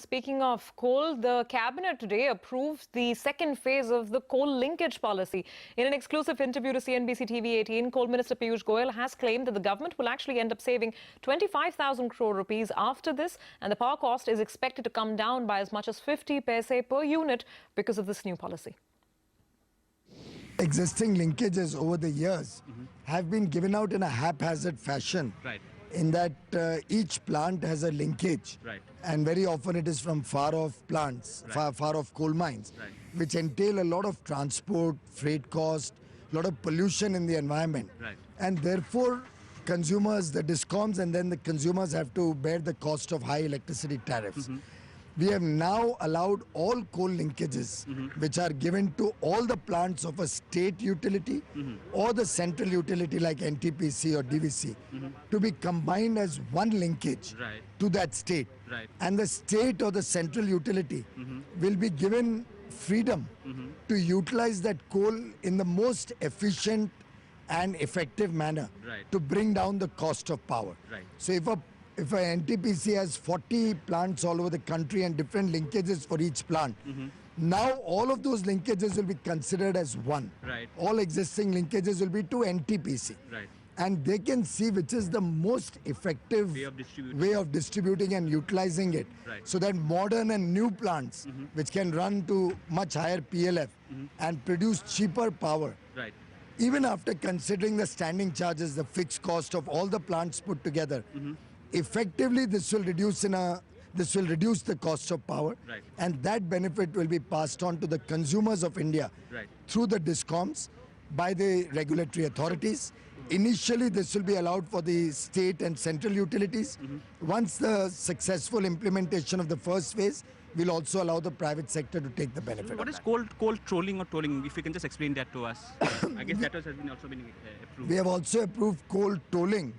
speaking of coal, the cabinet today approved the second phase of the coal linkage policy. In an exclusive interview to CNBC-TV18, Coal Minister Piysh Goyal has claimed that the government will actually end up saving 25,000 crore rupees after this, and the power cost is expected to come down by as much as 50 paise per unit because of this new policy. Existing linkages over the years have been given out in a haphazard fashion. Right. In that each plant has a linkage, Right. and very often it is from far-off plants, Right. far-off coal mines, Right. which entail a lot of transport, freight cost, a lot of pollution in the environment. Right. And therefore, consumers, the discoms, and then the consumers have to bear the cost of high electricity tariffs. We have now allowed all coal linkages, which are given to all the plants of a state utility or the central utility like NTPC or DVC, to be combined as one linkage Right. to that state. Right. And the state or the central utility will be given freedom to utilize that coal in the most efficient and effective manner Right. to bring down the cost of power. Right. So if a NTPC has 40 plants all over the country and different linkages for each plant, now all of those linkages will be considered as one. Right. All existing linkages will be to NTPC. Right. And they can see which is the most effective way of distributing and utilizing it. Right. So that modern and new plants, which can run to much higher PLF and produce cheaper power, Right. even after considering the standing charges, the fixed cost of all the plants put together, effectively this will reduce the cost of power, Right. and that benefit will be passed on to the consumers of India Right. through the discoms by the regulatory authorities. Initially, this will be allowed for the state and central utilities. Once the successful implementation of the first phase, we'll also allow the private sector to take the benefit. What is coal trolling or tolling? If you can just explain that to us. I guess that has also been approved. We have also approved coal tolling,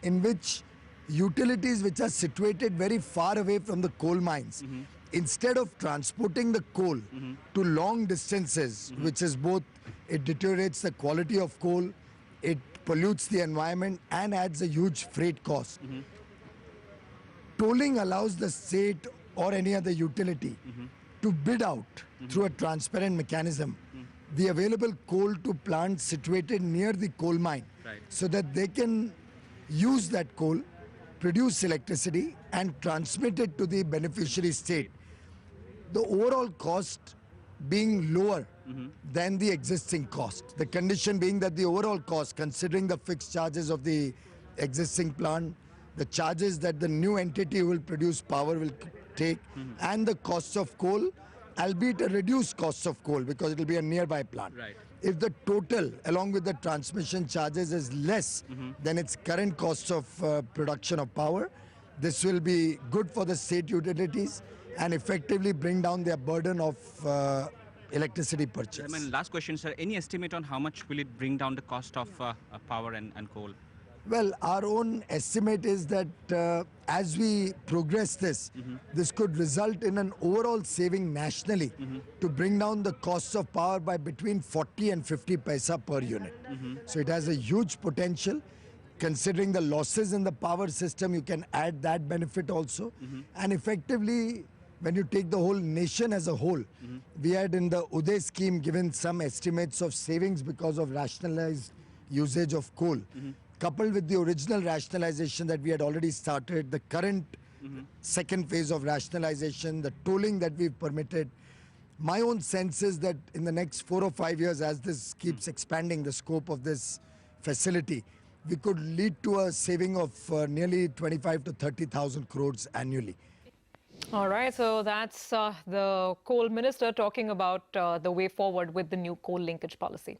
in which utilities which are situated very far away from the coal mines, instead of transporting the coal to long distances, which is both, it deteriorates the quality of coal, it pollutes the environment and adds a huge freight cost. Tolling allows the state or any other utility to bid out through a transparent mechanism the available coal to plants situated near the coal mine, Right. so that they can use that coal, produce electricity and transmit it to the beneficiary state. The overall cost being lower than the existing cost. The condition being that the overall cost, considering the fixed charges of the existing plant, the charges that the new entity who will produce power will take, and the cost of coal, albeit a reduced cost of coal because it will be a nearby plant. Right. If the total, along with the transmission charges, is less than its current cost of production of power, this will be good for the state utilities and effectively bring down their burden of electricity purchase. My last question, sir. Any estimate on how much will it bring down the cost of power and coal? Well, our own estimate is that as we progress this, this could result in an overall saving nationally to bring down the costs of power by between 40 and 50 paisa per unit. So it has a huge potential. Considering the losses in the power system, you can add that benefit also. And effectively, when you take the whole nation as a whole, we had in the Uday scheme given some estimates of savings because of rationalized usage of coal. Coupled with the original rationalization that we had already started, the current second phase of rationalization, the tolling that we've permitted, my own sense is that in the next 4 or 5 years, as this keeps expanding the scope of this facility, we could lead to a saving of nearly 25 to 30,000 crores annually. All right, so that's the coal minister talking about the way forward with the new coal linkage policy.